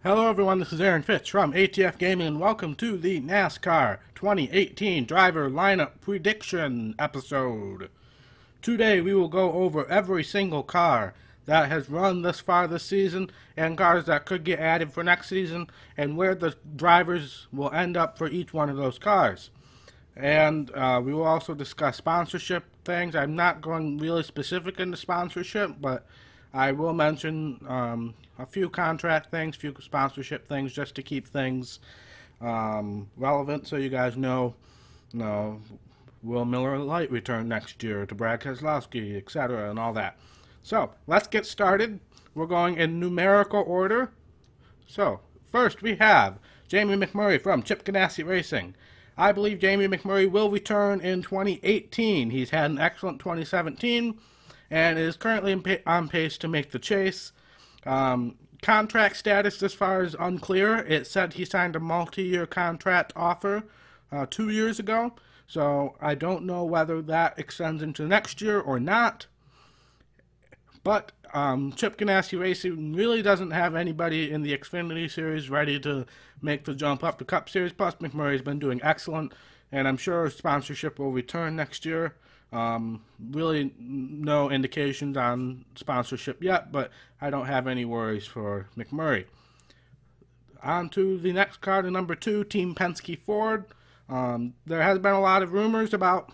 Hello everyone, this is Aaron Fitch from ATF Gaming and welcome to the NASCAR 2018 Driver Lineup Prediction episode. Today we will go over every single car that has run this far this season and cars that could get added for next season and where the drivers will end up for each one of those cars. And we will also discuss sponsorship things. I'm not going really specific into sponsorship, but I will mention a few contract things, few sponsorship things, just to keep things relevant, so you guys know, will Miller Lite return next year to Brad Keselowski, etc., and all that. So let's get started. We're going in numerical order. So first we have Jamie McMurray from Chip Ganassi Racing. I believe Jamie McMurray will return in 2018. He's had an excellent 2017 and is currently on pace to make the chase. Contract status this far is unclear. It said he signed a multi-year contract offer 2 years ago, so I don't know whether that extends into next year or not. But Chip Ganassi Racing really doesn't have anybody in the Xfinity Series ready to make the jump up to Cup Series. Plus, McMurray's been doing excellent, and I'm sure sponsorship will return next year. Really no indications on sponsorship yet, but I don't have any worries for McMurray. On to the next car, to number 2, Team Penske Ford. There has been a lot of rumors about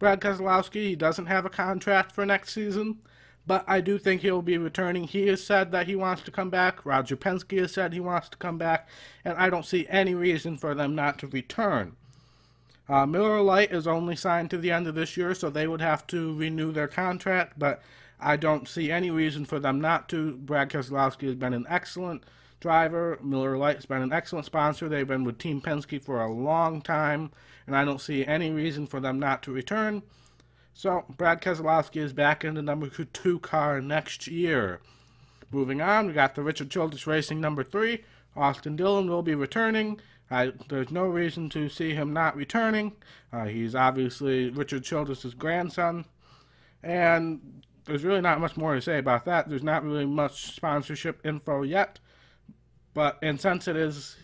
Brad Keselowski. He doesn't have a contract for next season, but I do think he'll be returning. He has said that he wants to come back. Roger Penske has said he wants to come back, and I don't see any reason for them not to return. Miller Lite is only signed to the end of this year, so they would have to renew their contract, but I don't see any reason for them not to. Brad Keselowski has been an excellent driver. Miller Lite has been an excellent sponsor. They've been with Team Penske for a long time, and I don't see any reason for them not to return. So Brad Keselowski is back in the number 2 car next year. Moving on, we got the Richard Childress Racing number 3. Austin Dillon will be returning. There's no reason to see him not returning. He's obviously Richard Childress' grandson. And there's really not much more to say about that. There's not really much sponsorship info yet. And since it is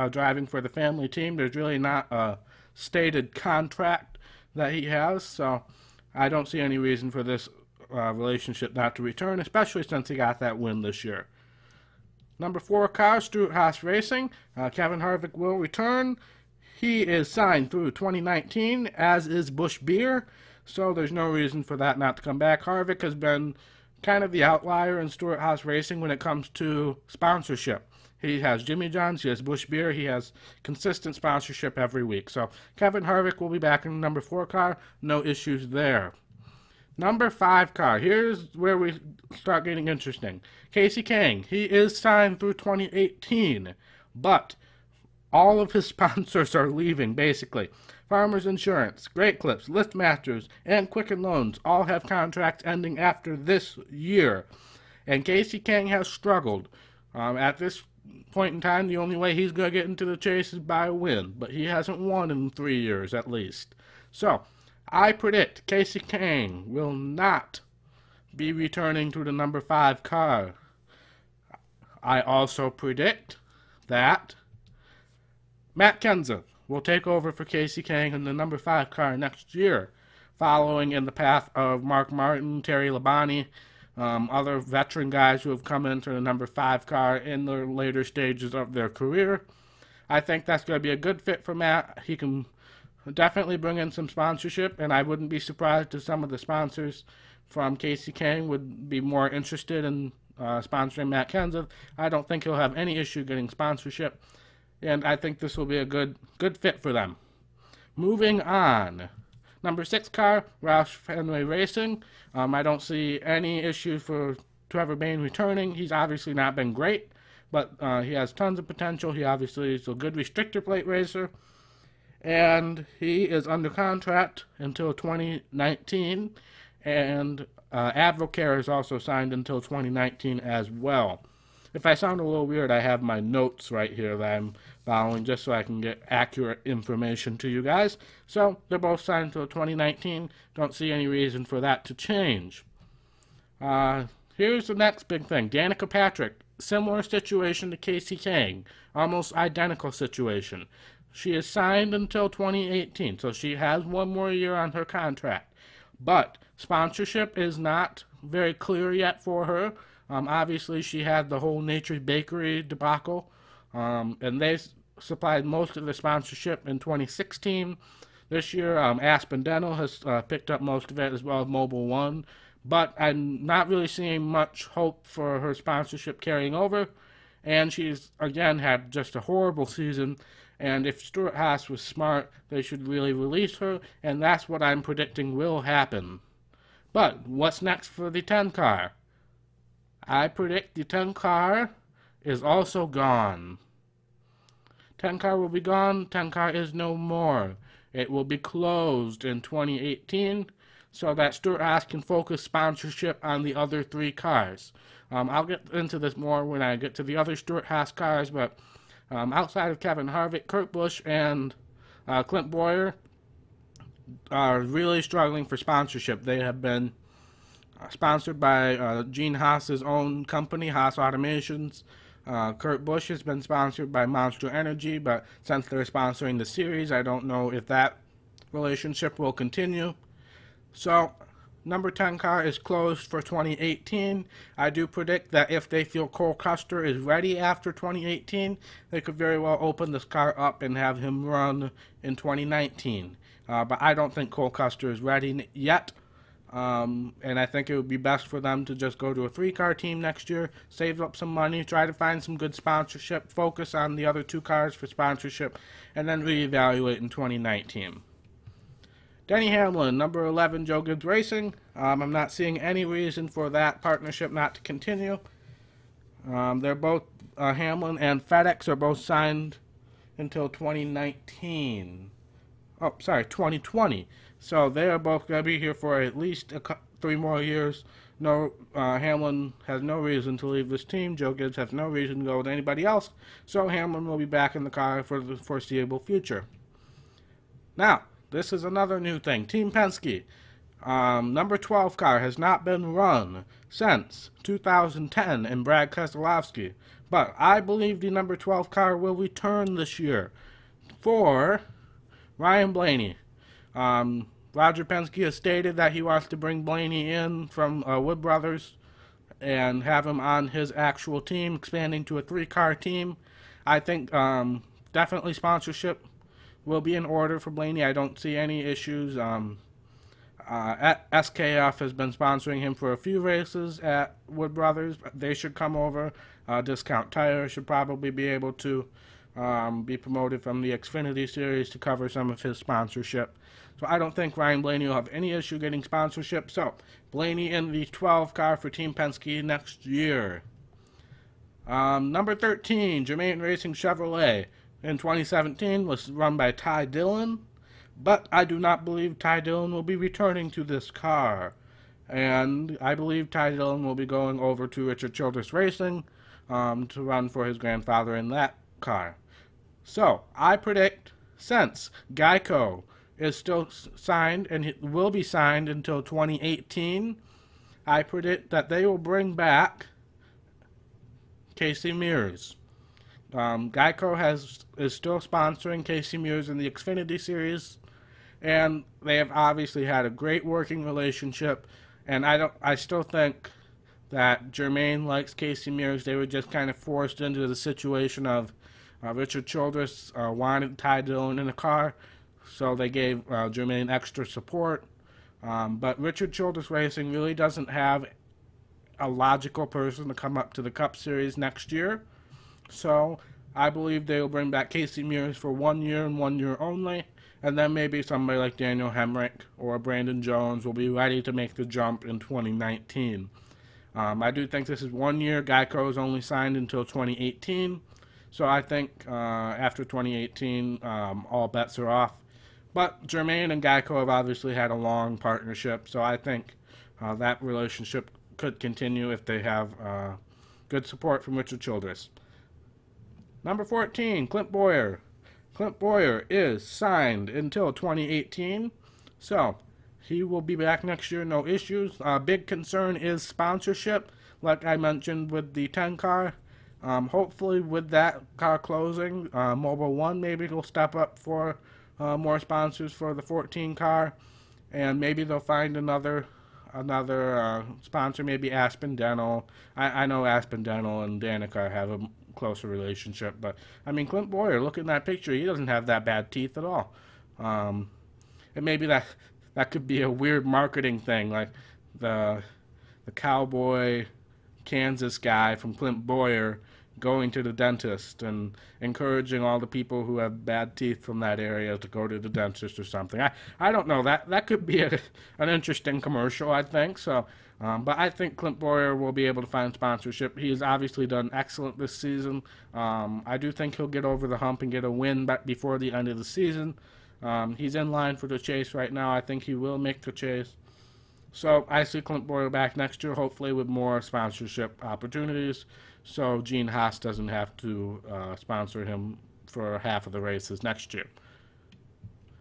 driving for the family team, there's really not a stated contract that he has. So I don't see any reason for this relationship not to return, especially since he got that win this year. Number 4 car, Stewart-Haas Racing. Kevin Harvick will return. He is signed through 2019, as is Busch Beer, so there's no reason for that not to come back. Harvick has been kind of the outlier in Stewart-Haas Racing when it comes to sponsorship. He has Jimmy John's, he has Busch Beer, he has consistent sponsorship every week. So Kevin Harvick will be back in the number 4 car, no issues there. Number 5 car, here's where we start getting interesting. Kasey Kahne, he is signed through 2018, but all of his sponsors are leaving, basically. Farmers Insurance, Great Clips, LiftMasters, and Quicken Loans all have contracts ending after this year. And Kasey Kahne has struggled. At this point in time, the only way he's going to get into the chase is by a win, but he hasn't won in 3 years at least. So I predict Kasey Kahne will not be returning to the number 5 car. I also predict that Matt Kenseth will take over for Kasey Kahne in the number 5 car next year, following in the path of Mark Martin, Terry Labonte, other veteran guys who have come into the number 5 car in the later stages of their career. I think that's going to be a good fit for Matt. He can definitely bring in some sponsorship, and I wouldn't be surprised if some of the sponsors from Kasey Kahne would be more interested in sponsoring Matt Kenseth. I don't think he'll have any issue getting sponsorship, and I think this will be a good fit for them. Moving on. Number 6 car, Roush Fenway Racing. I don't see any issue for Trevor Bayne returning. He's obviously not been great, but he has tons of potential. He obviously is a good restrictor plate racer, and he is under contract until 2019, and Advocare is also signed until 2019 as well. If I sound a little weird, I have my notes right here that I'm following just so I can get accurate information to you guys. So they're both signed until 2019. Don't see any reason for that to change. Here's the next big thing. Danica Patrick similar situation to Casey Kang, almost identical situation. She is signed until 2018, so she has one more year on her contract. But sponsorship is not very clear yet for her. Obviously, she had the whole Nature's Bakery debacle, and they supplied most of the sponsorship in 2016. This year, Aspen Dental has picked up most of it, as well as Mobile One. But I'm not really seeing much hope for her sponsorship carrying over. And she's, again, had just a horrible season. And if Stewart-Haas was smart, they should really release her. And that's what I'm predicting will happen. But what's next for the 10 car? I predict the 10 car is also gone. 10 car will be gone. 10 car is no more. It will be closed in 2018 so that Stewart-Haas can focus sponsorship on the other 3 cars. I'll get into this more when I get to the other Stewart-Haas cars, but outside of Kevin Harvick, Kurt Busch and Clint Bowyer are really struggling for sponsorship. They have been sponsored by Gene Haas's own company, Haas Automations. Kurt Busch has been sponsored by Monster Energy, but since they're sponsoring the series, I don't know if that relationship will continue. So, number 10 car is closed for 2018. I do predict that if they feel Cole Custer is ready after 2018, they could very well open this car up and have him run in 2019. But I don't think Cole Custer is ready yet. And I think it would be best for them to just go to a 3-car team next year, save up some money, try to find some good sponsorship, focus on the other 2 cars for sponsorship, and then reevaluate in 2019. Denny Hamlin, number 11, Joe Gibbs Racing. I'm not seeing any reason for that partnership not to continue. They're both, Hamlin and FedEx are both signed until 2019. Oh, sorry, 2020. So they are both going to be here for at least 3 more years. No, Hamlin has no reason to leave this team. Joe Gibbs has no reason to go with anybody else. So Hamlin will be back in the car for the foreseeable future. Now, this is another new thing. Team Penske. Number 12 car has not been run since 2010 in Brad Keselowski. But I believe the number 12 car will return this year for Ryan Blaney. Roger Penske has stated that he wants to bring Blaney in from Wood Brothers and have him on his actual team, expanding to a 3-car team. I think definitely sponsorship will be in order for Blaney. I don't see any issues. SKF has been sponsoring him for a few races at Wood Brothers. They should come over. Discount Tire should probably be able to be promoted from the Xfinity Series to cover some of his sponsorship. So I don't think Ryan Blaney will have any issue getting sponsorship. So Blaney in the 12 car for Team Penske next year. Number 13, Germain Racing Chevrolet. In 2017 was run by Ty Dillon, but I do not believe Ty Dillon will be returning to this car. And I believe Ty Dillon will be going over to Richard Childress Racing to run for his grandfather in that car. So, I predict, since Geico is still signed and it will be signed until 2018, I predict that they will bring back Casey Mears. Geico is still sponsoring Casey Mears in the Xfinity Series, and they have obviously had a great working relationship. And I still think that Germain likes Casey Mears. They were just kind of forced into the situation of Richard Childress wanted Ty Dillon in the car, so they gave Germain extra support. But Richard Childress Racing really doesn't have a logical person to come up to the Cup Series next year. So I believe they will bring back Casey Mears for 1 year and 1 year only, and then maybe somebody like Daniel Hemrick or Brandon Jones will be ready to make the jump in 2019. I do think this is 1 year. Geico is only signed until 2018, so I think after 2018 all bets are off. But Germain and Geico have obviously had a long partnership, so I think that relationship could continue if they have good support from Richard Childress. Number 14, Clint Bowyer. Clint Bowyer is signed until 2018, so he will be back next year, no issues. Big concern is sponsorship, like I mentioned with the 10 car. Hopefully with that car closing, Mobile One maybe will step up for more sponsors for the 14 car, and maybe they'll find another sponsor, maybe Aspen Dental. I know Aspen Dental and Danica have a closer relationship, but I mean Clint Boyer, look at that picture, he doesn't have that bad teeth at all. And maybe that could be a weird marketing thing, like the cowboy Kansas guy from Clint Boyer going to the dentist and encouraging all the people who have bad teeth from that area to go to the dentist or something. I don't know. That could be an interesting commercial, I think. So, but I think Clint Boyer will be able to find sponsorship. He has obviously done excellent this season. I do think he'll get over the hump and get a win back before the end of the season. He's in line for the chase right now. I think he will make the chase. So I see Clint Boyer back next year, hopefully with more sponsorship opportunities, so Gene Haas doesn't have to sponsor him for half of the races next year.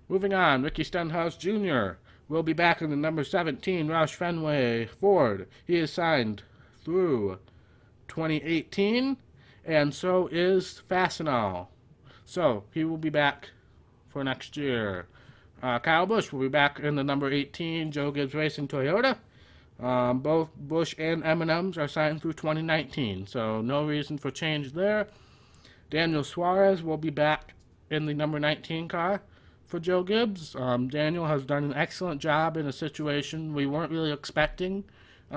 Moving on, Ricky Stenhouse Jr. will be back in the number 17 Roush Fenway Ford. He is signed through 2018, and so is Fastenal. So he will be back for next year. Kyle Busch will be back in the number 18 Joe Gibbs Racing Toyota. Both Busch and M&M's are signed through 2019, so no reason for change there. Daniel Suarez will be back in the number 19 car for Joe Gibbs. Daniel has done an excellent job in a situation we weren't really expecting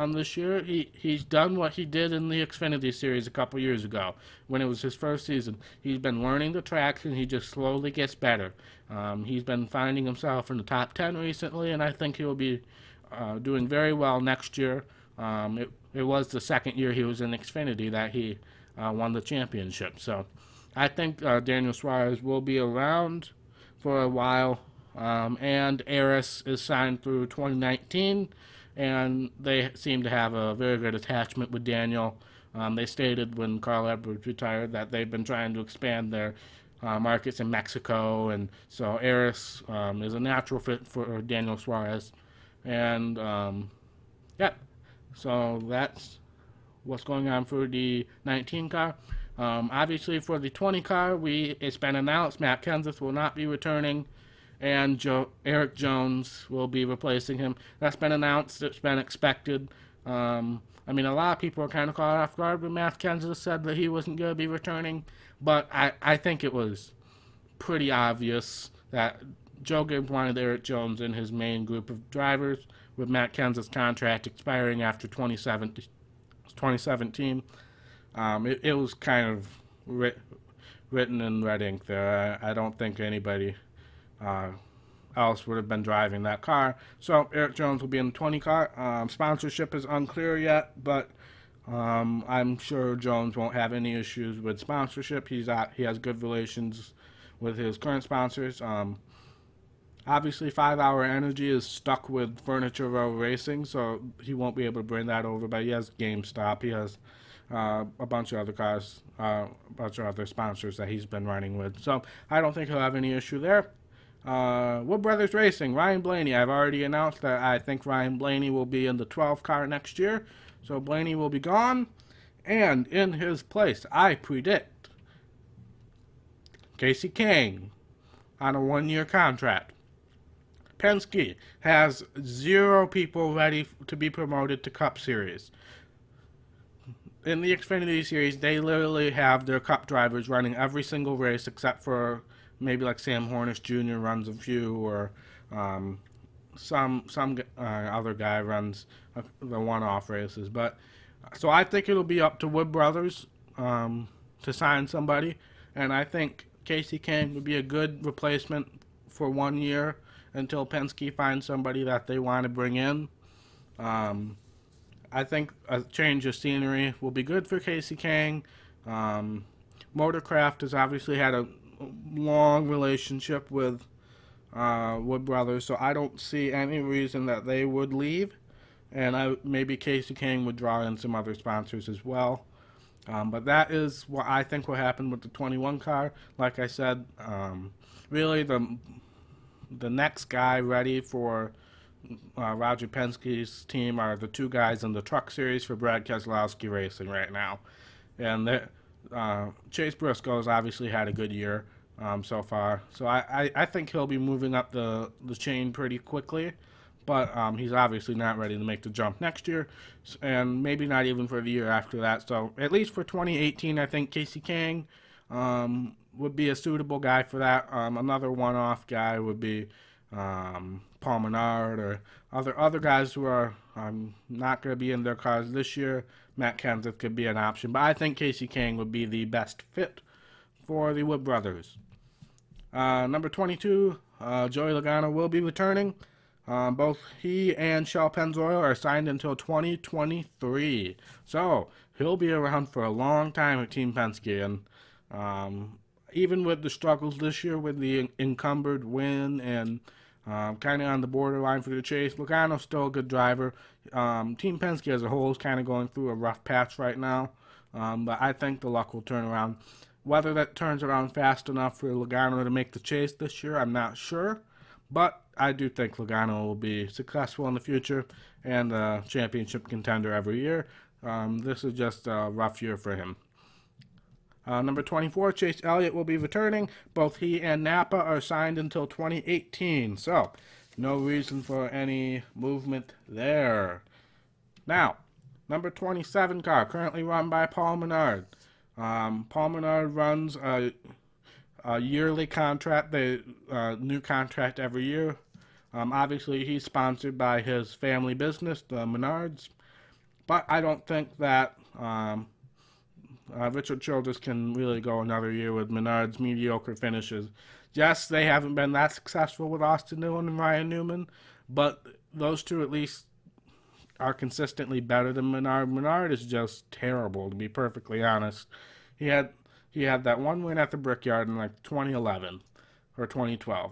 this year. He's done what he did in the Xfinity Series a couple years ago when it was his first season. He's been learning the tracks, and he just slowly gets better. He's been finding himself in the top 10 recently, and I think he'll be doing very well next year. It was the second year he was in Xfinity that he won the championship. So I think Daniel Suarez will be around for a while. And Eris is signed through 2019, and they seem to have a very good attachment with Daniel. They stated when Carl Edwards retired that they've been trying to expand their markets in Mexico, and so Eris is a natural fit for Daniel Suarez. And yeah, so that's what's going on for the 19 car. Obviously for the 20 car, it's been announced Matt Kenseth will not be returning, and Eric Jones will be replacing him. That's been announced. It's been expected. I mean, a lot of people are kind of caught off guard when Matt Kenseth said that he wasn't going to be returning, but I think it was pretty obvious that Joe Gibbs wanted Eric Jones in his main group of drivers, with Matt Kenseth's contract expiring after 2017. It was kind of written in red ink there. I don't think anybody else would have been driving that car. So Eric Jones will be in the 20 car. Sponsorship is unclear yet, but I'm sure Jones won't have any issues with sponsorship. He has good relations with his current sponsors. Obviously, 5 Hour Energy is stuck with Furniture Row Racing, so he won't be able to bring that over, but he has GameStop. He has a bunch of other cars, a bunch of other sponsors that he's been running with. So I don't think he'll have any issue there. Wood Brothers Racing, Ryan Blaney. I've already announced that I think Ryan Blaney will be in the 12 car next year. So Blaney will be gone. And in his place, I predict Casey Kang on a 1-year contract. Penske has 0 people ready to be promoted to Cup Series. In the Xfinity Series, they literally have their Cup drivers running every single race except for maybe like Sam Hornish Jr. runs a few, or some other guy runs the one-off races. But so I think it'll be up to Wood Brothers to sign somebody, and I think Casey Kang would be a good replacement for 1 year until Penske finds somebody that they want to bring in. I think a change of scenery will be good for Casey Kang. Motorcraft has obviously had a long relationship with Wood Brothers, so I don't see any reason that they would leave, and maybe Casey Kang would draw in some other sponsors as well. But that is what I think will happen with the 21 car. Like I said, really the next guy ready for Roger Penske's team are the 2 guys in the Truck Series for Brad Keselowski Racing right now, and Chase Briscoe's obviously had a good year so far, so I think he'll be moving up the chain pretty quickly. But he's obviously not ready to make the jump next year, and maybe not even for the year after that. So at least for 2018, I think Casey Kang would be a suitable guy for that. Another one-off guy would be Paul Menard or other guys who are not going to be in their cars this year. Matt Kenseth could be an option, but I think Casey Kang would be the best fit for the Wood brothers. Number 22, Joey Logano will be returning. Both he and Shell Pennzoil are signed until 2023. So, he'll be around for a long time at Team Penske. And even with the struggles this year with the encumbered win and kind of on the borderline for the chase, Logano's still a good driver. Team Penske as a whole is kind of going through a rough patch right now. But I think the luck will turn around. Whether that turns around fast enough for Logano to make the chase this year, I'm not sure. But I do think Logano will be successful in the future and a championship contender every year. This is just a rough year for him. Number 24, Chase Elliott will be returning. Both he and Napa are signed until 2018, so no reason for any movement there. Now, number 27 car, currently run by Paul Menard. Paul Menard runs a yearly contract, new contract every year. Obviously, he's sponsored by his family business, the Menards, but I don't think that Richard Childress can really go another year with Menard's mediocre finishes. Yes, they haven't been that successful with Austin Dillon and Ryan Newman, but those two at least are consistently better than Menard. Menard is just terrible, to be perfectly honest. He had that one win at the Brickyard in like 2011 or 2012.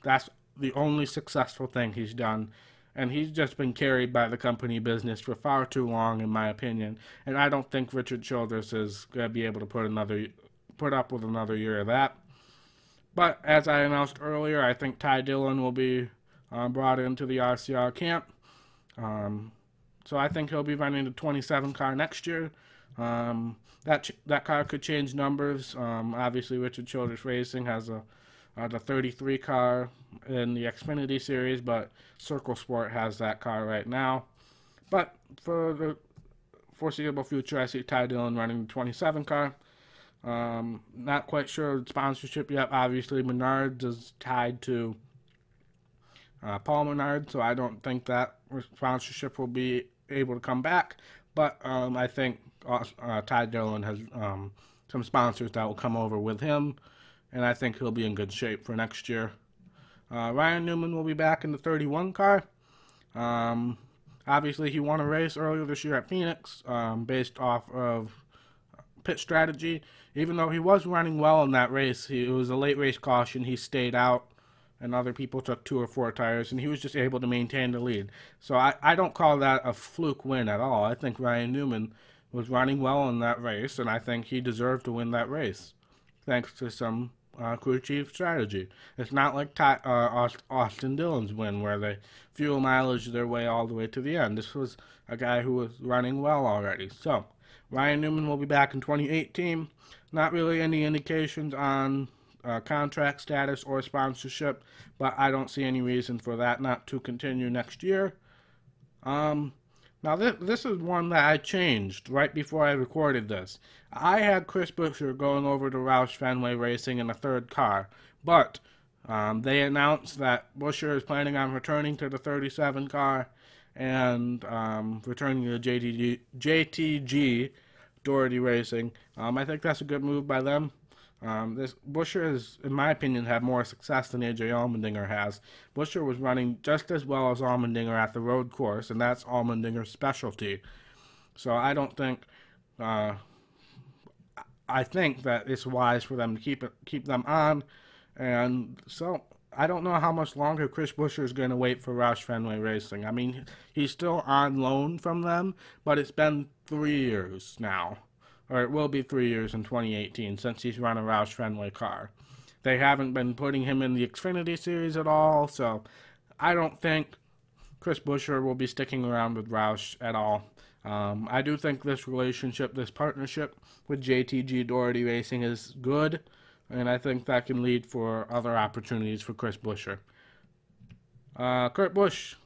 That's the only successful thing he's done, and he's just been carried by the company business for far too long, in my opinion. And I don't think Richard Childress is going to be able to put up with another year of that. But as I announced earlier, I think Ty Dillon will be brought into the RCR camp. So I think he'll be running the 27 car next year. That car could change numbers. Obviously, Richard Childress Racing has the 33 car in the Xfinity Series, but Circle Sport has that car right now. But for the foreseeable future, I see Ty Dillon running the 27 car. Not quite sure of sponsorship yet. Obviously, Menards is tied to Paul Menard, so I don't think that sponsorship will be able to come back. But I think Ty Dillon has some sponsors that will come over with him, and I think he'll be in good shape for next year. Ryan Newman will be back in the 31 car. Obviously, he won a race earlier this year at Phoenix based off of pit strategy. Even though he was running well in that race, it was a late race caution. He stayed out, and other people took 2 or 4 tires, and he was just able to maintain the lead. So I don't call that a fluke win at all. I think Ryan Newman was running well in that race, and I think he deserved to win that race, thanks to some crew chief strategy. It's not like Austin Dillon's win, where they fuel mileage their way all the way to the end. This was a guy who was running well already. So Ryan Newman will be back in 2018. Not really any indications on contract status or sponsorship, but I don't see any reason for that not to continue next year. Now, this is one that I changed right before I recorded this. I had Chris Buescher going over to Roush Fenway Racing in a 3rd car, but they announced that Buescher is planning on returning to the 37 car and returning to JTG Doherty Racing. I think that's a good move by them. This Buescher has, in my opinion, had more success than AJ Allmendinger has. Buescher was running just as well as Allmendinger at the road course, and that's Allmendinger's specialty. So I don't think, I think that it's wise for them to keep them on, and so I don't know how much longer Chris Buescher is going to wait for Roush Fenway Racing. I mean, he's still on loan from them, but it's been 3 years now. Or it will be 3 years in 2018 since he's run a Roush Fenway car. They haven't been putting him in the Xfinity Series at all, so I don't think Chris Buescher will be sticking around with Roush at all. I do think this relationship, this partnership with JTG Doherty Racing is good, and I think that can lead for other opportunities for Chris Buescher. Kurt Busch,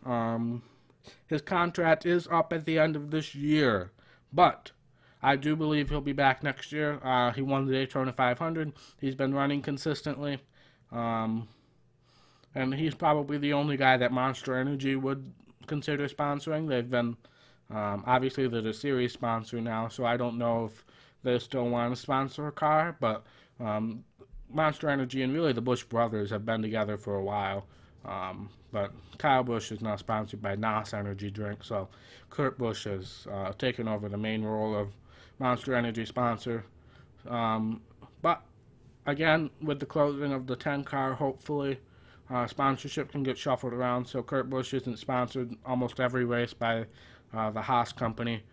his contract is up at the end of this year, but I do believe he'll be back next year. He won the Daytona 500. He's been running consistently, and he's probably the only guy that Monster Energy would consider sponsoring. They've been, obviously they're the series sponsor now, so I don't know if they still want to sponsor a car, but Monster Energy and really the Busch brothers have been together for a while. But Kyle Busch is now sponsored by NOS Energy Drink, so Kurt Busch has taken over the main role of Monster Energy sponsor. But again, with the closing of the 10 car, hopefully sponsorship can get shuffled around, so Kurt Busch isn't sponsored almost every race by the Haas company.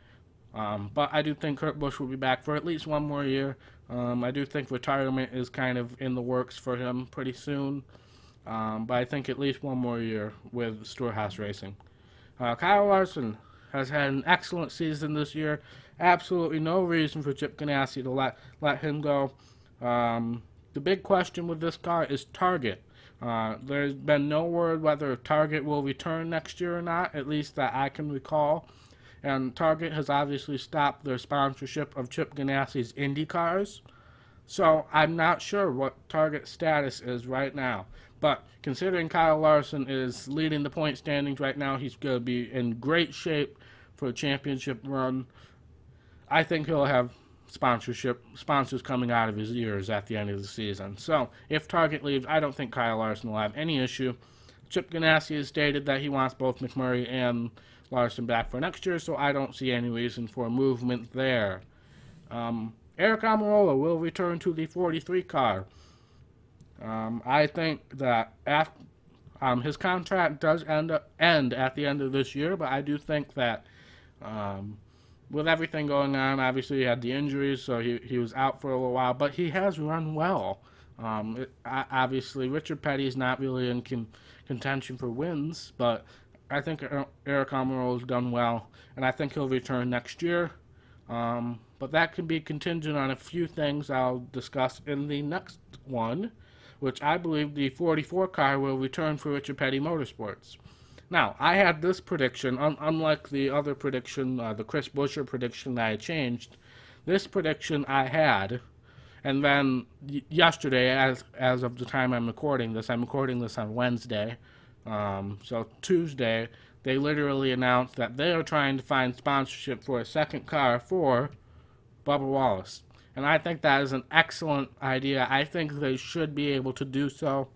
But I do think Kurt Busch will be back for at least one more year. I do think retirement is kind of in the works for him pretty soon. But I think at least one more year with Stewart-Haas Racing. Kyle Larson has had an excellent season this year. Absolutely no reason for Chip Ganassi to let him go. The big question with this car is Target. There's been no word whether Target will return next year or not, at least that I can recall. And Target has obviously stopped their sponsorship of Chip Ganassi's Indy cars. So I'm not sure what Target's status is right now. But considering Kyle Larson is leading the point standings right now, he's going to be in great shape for a championship run. I think he'll have sponsors coming out of his ears at the end of the season. So if Target leaves, I don't think Kyle Larson will have any issue. Chip Ganassi has stated that he wants both McMurray and Larson back for next year, so I don't see any reason for movement there. Eric Almirola will return to the 43 car. I think that his contract does end at the end of this year, but I do think that with everything going on, obviously he had the injuries, so he was out for a little while, but he has run well. Obviously, Richard Petty's not really in contention for wins, but I think Eric Almirola's done well, and I think he'll return next year. But that can be contingent on a few things I'll discuss in the next one, which I believe the 44 car will return for Richard Petty Motorsports. Now, I had this prediction, unlike the other prediction, the Chris Buescher prediction that I changed. This prediction I had, and then yesterday, as of the time I'm recording this on Wednesday, so Tuesday, they literally announced that they are trying to find sponsorship for a second car for Bubba Wallace. And I think that is an excellent idea. I think they should be able to do so.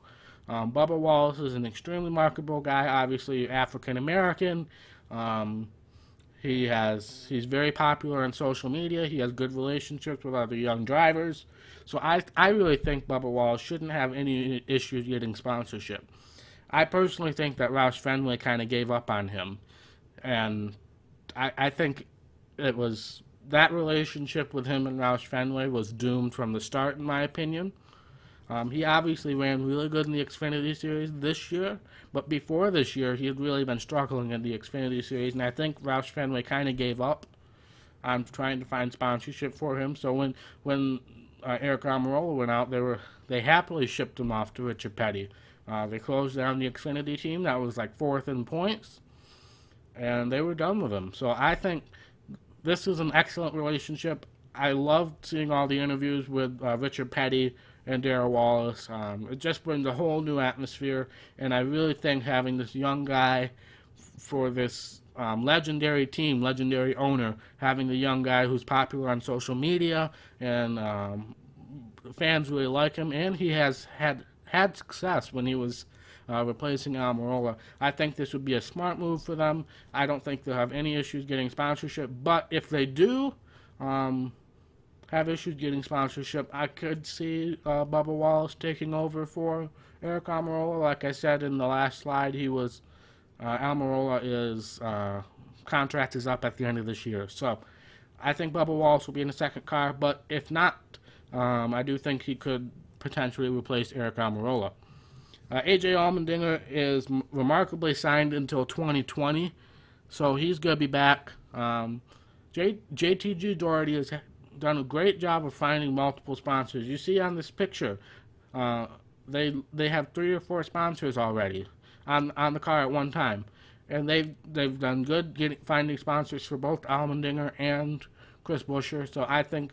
Bubba Wallace is an extremely remarkable guy, obviously African American. He's very popular on social media. He has good relationships with other young drivers. So I really think Bubba Wallace shouldn't have any issues getting sponsorship. I personally think that Roush Fenway kind of gave up on him. And I think it was that relationship with him and Roush Fenway was doomed from the start, in my opinion. He obviously ran really good in the Xfinity Series this year, but before this year, he had really been struggling in the Xfinity Series, and I think Roush Fenway kind of gave up on trying to find sponsorship for him. So when Eric Almirola went out, they happily shipped him off to Richard Petty. They closed down the Xfinity team that was like 4th in points, and they were done with him. So I think this is an excellent relationship. I loved seeing all the interviews with Richard Petty and Darrell Wallace. It just brings a whole new atmosphere, and I really think having this young guy for this legendary team, legendary owner, having the young guy who's popular on social media, and fans really like him, and he has had success when he was replacing Almirola. I think this would be a smart move for them. I don't think they'll have any issues getting sponsorship, but if they do have issues getting sponsorship, I could see Bubba Wallace taking over for Eric Almirola. Like I said in the last slide, Almirola's contract is up at the end of this year. So I think Bubba Wallace will be in the second car, but if not, I do think he could potentially replace Eric Almirola. AJ Allmendinger is remarkably signed until 2020, so he's going to be back. JTG Doherty has done a great job of finding multiple sponsors. You see on this picture, they have 3 or 4 sponsors already on the car at one time, and they've done good finding sponsors for both Allmendinger and Chris Buescher. So I think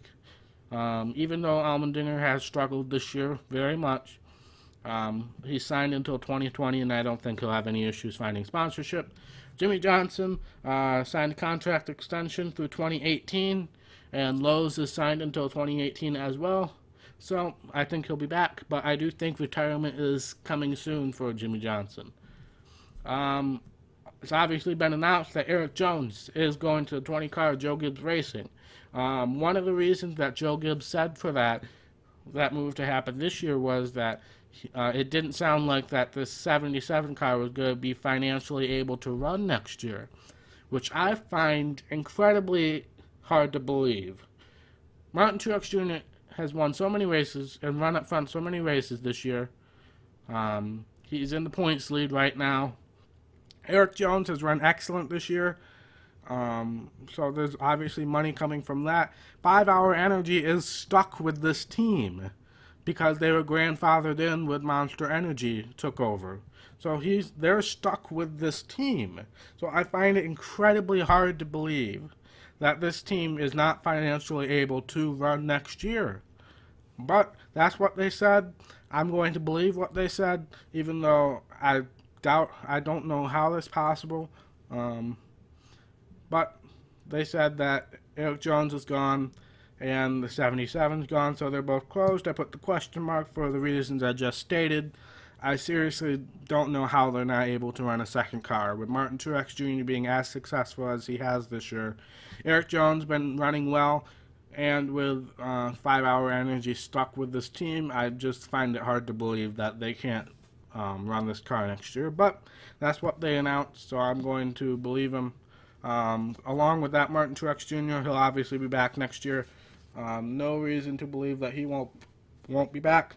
even though Allmendinger has struggled this year very much, he's signed until 2020, and I don't think he'll have any issues finding sponsorship. Jimmie Johnson signed a contract extension through 2018, and Lowe's is signed until 2018 as well. So I think he'll be back, but I do think retirement is coming soon for Jimmie Johnson. It's obviously been announced that Erik Jones is going to the 20-car Joe Gibbs Racing. One of the reasons that Joe Gibbs said for that move to happen this year was that it didn't sound like that this 77 car was going to be financially able to run next year, which I find incredibly hard to believe. Martin Truex Jr. has won so many races and run up front so many races this year. He's in the points lead right now. Erik Jones has run excellent this year. So there's obviously money coming from that. 5 Hour Energy is stuck with this team because they were grandfathered in with Monster Energy took over. So they're stuck with this team. So I find it incredibly hard to believe that this team is not financially able to run next year. But that's what they said. I'm going to believe what they said, even though I don't know how that's possible. But they said that Erik Jones is gone and the 77's gone, so they're both closed. I put the question mark for the reasons I just stated. I seriously don't know how they're not able to run a second car. With Martin Truex Jr. being as successful as he has this year, Erik Jones been running well, and with 5 Hour Energy stuck with this team, I just find it hard to believe that they can't run this car next year. But that's what they announced, so I'm going to believe them. Along with that, Martin Truex Jr., he'll obviously be back next year. No reason to believe that he won't be back.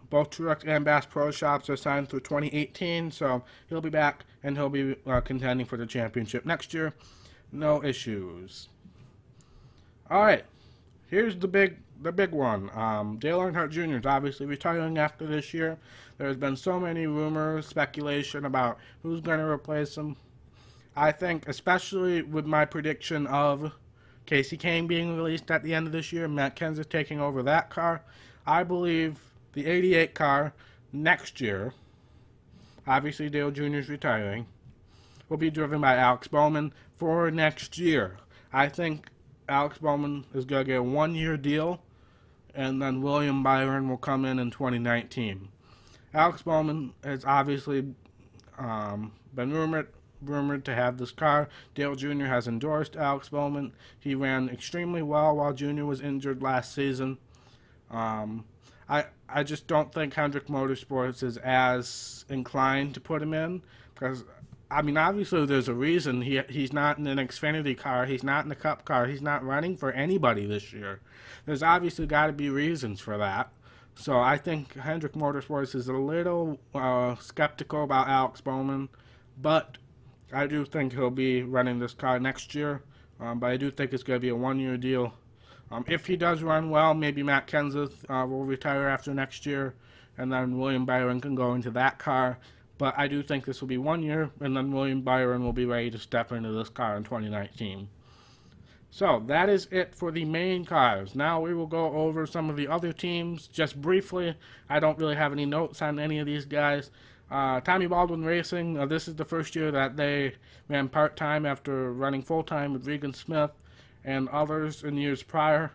Both Truex and Bass Pro Shops are signed through 2018, so he'll be back, and he'll be contending for the championship next year. No issues. Alright, here's the big one. Dale Earnhardt Jr. is obviously retiring after this year. There's been so many rumors, speculation about who's going to replace him. I think, especially with my prediction of Casey Kane being released at the end of this year, Matt Kenseth taking over that car, I believe the 88 car next year, obviously Dale Jr. is retiring, will be driven by Alex Bowman for next year. I think Alex Bowman is going to get a 1-year deal, and then William Byron will come in 2019. Alex Bowman has obviously been rumored to have this car. Dale Jr. has endorsed Alex Bowman. He ran extremely well while Jr. was injured last season. I just don't think Hendrick Motorsports is as inclined to put him in, because I mean, obviously there's a reason he's not in an Xfinity car, he's not in the Cup car, he's not running for anybody this year. There's obviously got to be reasons for that. So I think Hendrick Motorsports is a little skeptical about Alex Bowman, but I do think he'll be running this car next year. But I do think it's going to be a 1-year deal. If he does run well, maybe Matt Kenseth will retire after next year, and then William Byron can go into that car. But I do think this will be 1 year, and then William Byron will be ready to step into this car in 2019. So that is it for the main cars. Now we will go over some of the other teams just briefly. I don't really have any notes on any of these guys. Tommy Baldwin Racing, this is the first year that they ran part-time after running full-time with Regan Smith and others in years prior.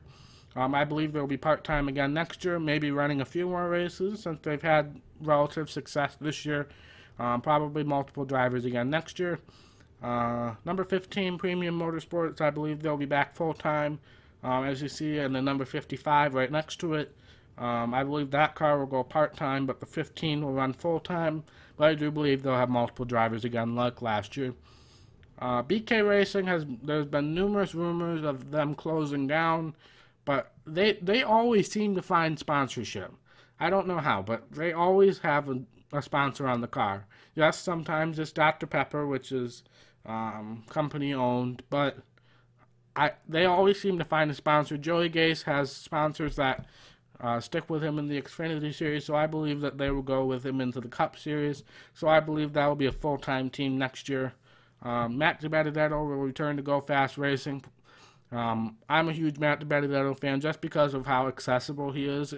I believe they'll be part-time again next year, maybe running a few more races since they've had relative success this year. Probably multiple drivers again next year. Number 15, Premium Motorsports, I believe they'll be back full-time, as you see, and the number 55 right next to it. I believe that car will go part-time, but the 15 will run full-time. But I do believe they'll have multiple drivers again like last year. BK Racing, there's been numerous rumors of them closing down, but they always seem to find sponsorship. I don't know how, but they always have a sponsor on the car. Yes, sometimes it's Dr. Pepper, which is company owned, but they always seem to find a sponsor. Joey Gase has sponsors that stick with him in the Xfinity Series, so I believe that they will go with him into the Cup Series. So I believe that will be a full-time team next year. Matt DiBenedetto will return to Go Fast Racing. I'm a huge Matt DiBenedetto fan just because of how accessible he is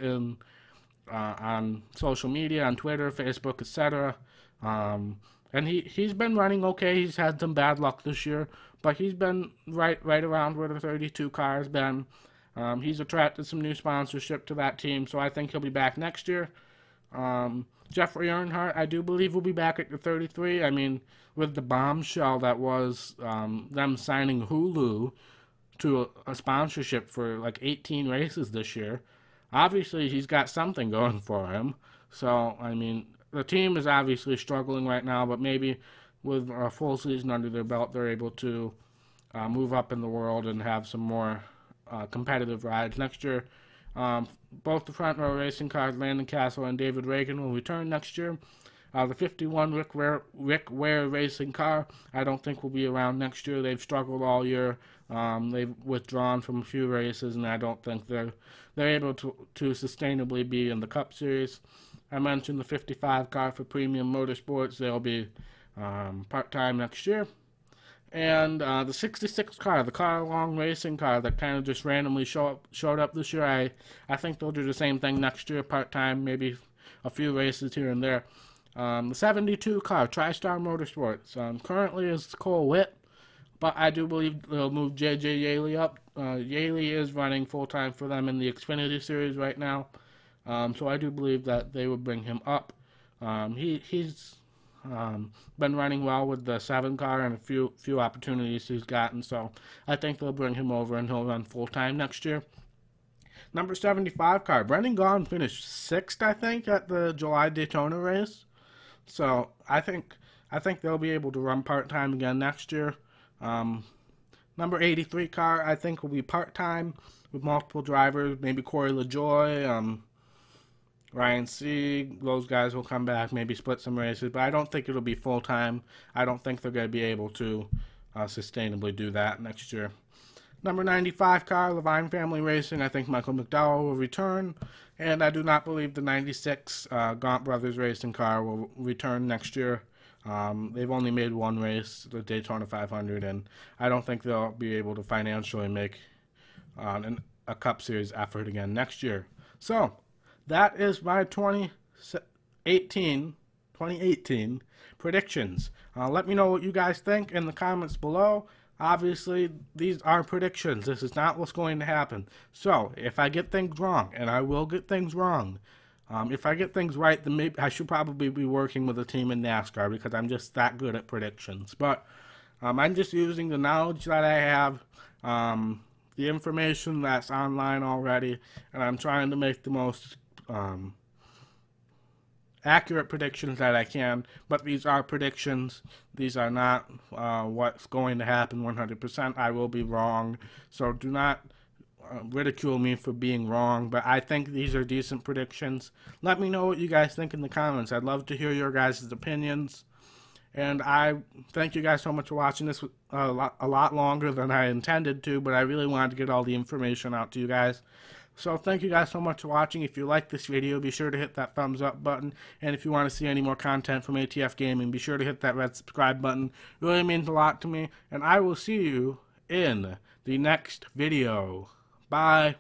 on social media, on Twitter, Facebook, etc. And he's been running okay. He's had some bad luck this year, but he's been right around where the 32 car has been. He's attracted some new sponsorship to that team, so I think he'll be back next year. Jeffrey Earnhardt, I do believe, will be back at the 33. I mean, with the bombshell that was them signing Hulu to a sponsorship for like 18 races this year, obviously he's got something going for him. So, I mean, the team is obviously struggling right now, but maybe with a full season under their belt, they're able to move up in the world and have some more competitive rides next year. Both the front row racing cars, Landon Castle and David Reagan, will return next year. The 51 Rick Ware racing car, I don't think will be around next year. They've struggled all year. They've withdrawn from a few races, and I don't think they're able to sustainably be in the Cup Series. I mentioned the 55 car for Premium Motorsports. They'll be part-time next year. And the 66 car, the car along racing car that kind of just randomly showed up this year, I think they'll do the same thing next year, part-time, maybe a few races here and there. The 72 car, TriStar Motorsports, currently is Cole Witt, but I do believe they'll move J.J. Yaley up. Yaley is running full-time for them in the Xfinity Series right now, so I do believe that they will bring him up. He's been running well with the 7 car and a few opportunities he's gotten, so I think they'll bring him over and he'll run full-time next year. Number 75 car, Brendan Gaughan finished 6th, I think, at the July Daytona race. So I think they'll be able to run part-time again next year. Number 83 car, I think, will be part-time with multiple drivers, maybe Corey LaJoie, Ryan Sieg. Those guys will come back, maybe split some races, but I don't think it'll be full-time. I don't think they're going to be able to sustainably do that next year. Number 95 car, Levine Family Racing, I think Michael McDowell will return, and I do not believe the 96 Gaunt Brothers Racing car will return next year. They've only made one race, the Daytona 500, and I don't think they'll be able to financially make a Cup Series effort again next year. So, that is my 2018 predictions. Let me know what you guys think in the comments below. Obviously, these are predictions. This is not what's going to happen. So, if I get things wrong, and I will get things wrong, if I get things right, then maybe I should probably be working with a team in NASCAR because I'm just that good at predictions. But I'm just using the knowledge that I have, the information that's online already, and I'm trying to make the most accurate predictions that I can, but these are predictions. These are not what's going to happen 100%. I will be wrong, so do not ridicule me for being wrong, but I think these are decent predictions. Let me know what you guys think in the comments. I'd love to hear your guys' opinions, and I thank you guys so much for watching. This was a lot longer than I intended to, but I really wanted to get all the information out to you guys. So thank you guys so much for watching. If you like this video, be sure to hit that thumbs up button. And if you want to see any more content from ATF Gaming, be sure to hit that red subscribe button. It really means a lot to me. And I will see you in the next video. Bye.